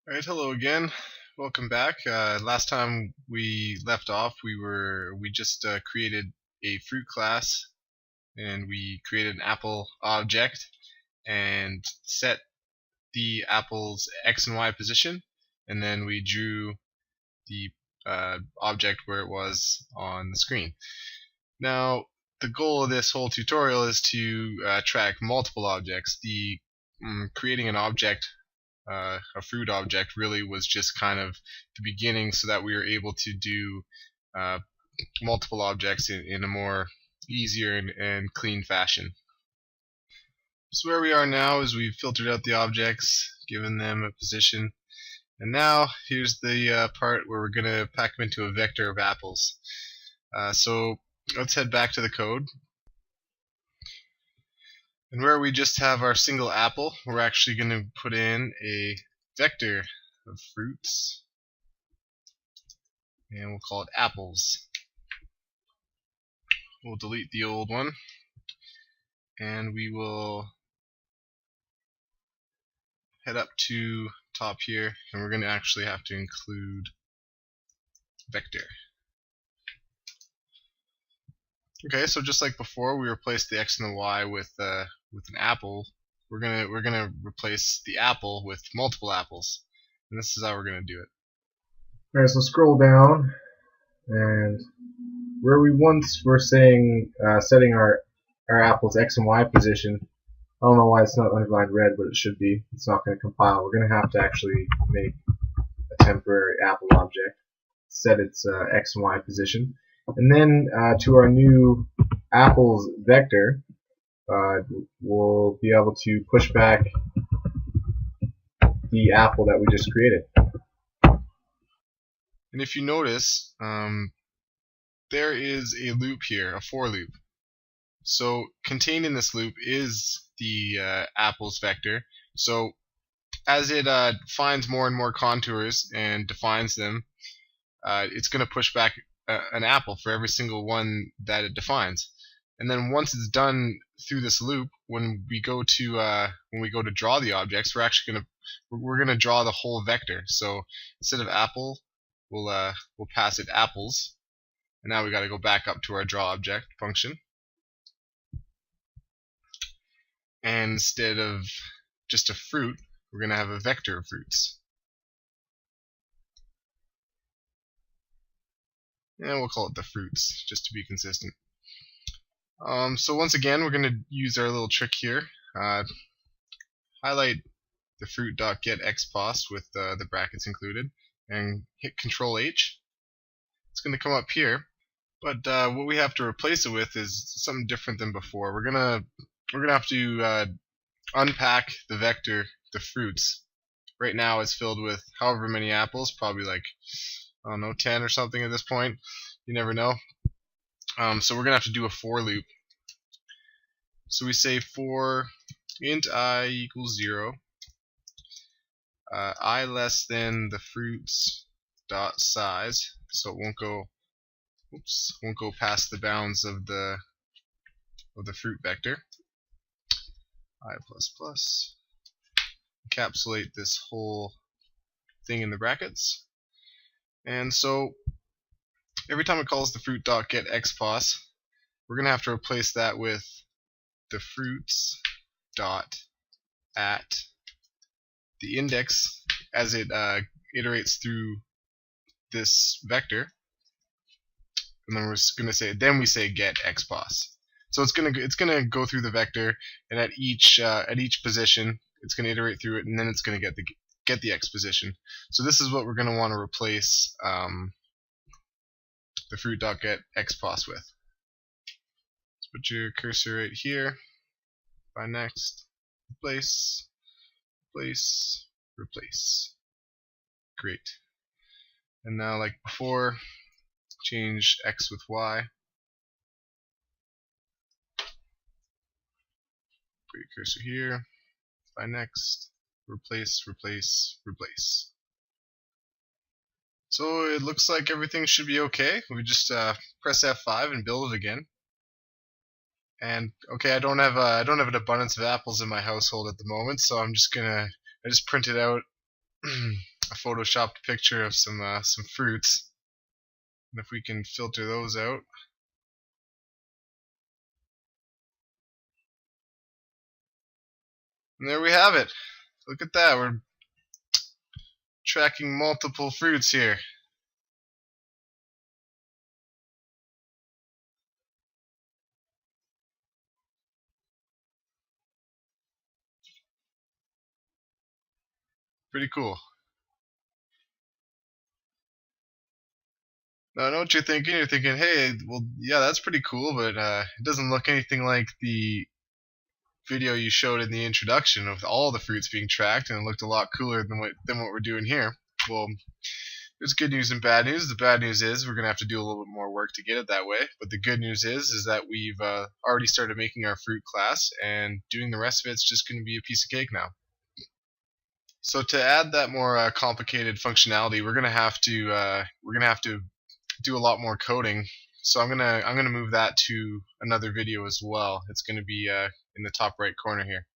Alright, hello again. Welcome back. Last time we left off, we just created a fruit class, and we created an apple object and set the apple's x and y position, and then we drew the object where it was on the screen. Now, the goal of this whole tutorial is to track multiple objects. Creating an object, a fruit object, really was just kind of the beginning, so that we were able to do uh, multiple objects in a more easier and clean fashion. So where we are now is we've filtered out the objects, given them a position, and now here's the part where we're going to pack them into a vector of apples. So let's head back to the code. And where we just have our single apple, we're actually going to put in a vector of fruits, and we'll call it apples. We'll delete the old one, and we will head up to top here, and we're going to actually have to include vector. Okay, so just like before, we replaced the x and the y with an apple. We're gonna replace the apple with multiple apples, and this is how we're gonna do it. Alright, so scroll down, and where we once were saying setting our apple's x and y position, I don't know why it's not underlined red, but it should be. It's not going to compile. We're going to have to actually make a temporary apple object, set its x and y position, and then to our new apples vector, we'll be able to push back the apple that we just created. And if you notice, there is a loop here, a for loop. So contained in this loop is the apples vector. So as it finds more and more contours and defines them, it's going to push back an apple for every single one that it defines. And then once it's done through this loop, when we go to draw the objects, we're actually going to draw the whole vector. So instead of apple, we'll pass it apples. And now we got to go back up to our draw object function. And instead of just a fruit, we're going to have a vector of fruits. And we'll call it the fruits, just to be consistent. So once again, we're going to use our little trick here. Highlight the fruit.getXPos with the brackets included, and hit Control H. It's going to come up here, but what we have to replace it with is something different than before. We're gonna have to unpack the vector, the fruits. Right now it's filled with however many apples, probably like, I don't know, 10 or something at this point. You never know. So we're gonna have to do a for loop. So we say for int I equals 0, I less than the fruits dot size, so it won't go past the bounds of the fruit vector. I plus plus. Encapsulate this whole thing in the brackets. And so every time it calls the fruit.getXPos, we're going to have to replace that with the fruits dot at the index as it iterates through this vector. And then we're going to say, then we say get xpos. So it's gonna go through the vector, and at each position, it's gonna iterate through it, and then it's gonna get the x position. So this is what we're gonna want to replace the fruit.getXPos with. Let's put your cursor right here. Find next, replace, replace, replace. Great. And now, like before, change x with y. Put your cursor here, find next, replace, replace, replace. So it looks like everything should be okay. We just press F5 and build it again. And okay, I don't have an abundance of apples in my household at the moment, so I just printed out a photoshopped picture of some fruits, and if we can filter those out. And there we have it. Look at that. We're tracking multiple fruits here. Pretty cool. Now I know what you're thinking. You're thinking, hey, well, yeah, that's pretty cool, but it doesn't look anything like the video you showed in the introduction of all the fruits being tracked, and it looked a lot cooler than what we're doing here. Well, there's good news and bad news. The bad news is we're gonna have to do a little bit more work to get it that way. But the good news is that we've already started making our fruit class, and doing the rest of it's just gonna be a piece of cake now. So to add that more complicated functionality, we're gonna have to do a lot more coding. So I'm gonna move that to another video as well. It's gonna be in the top right corner here.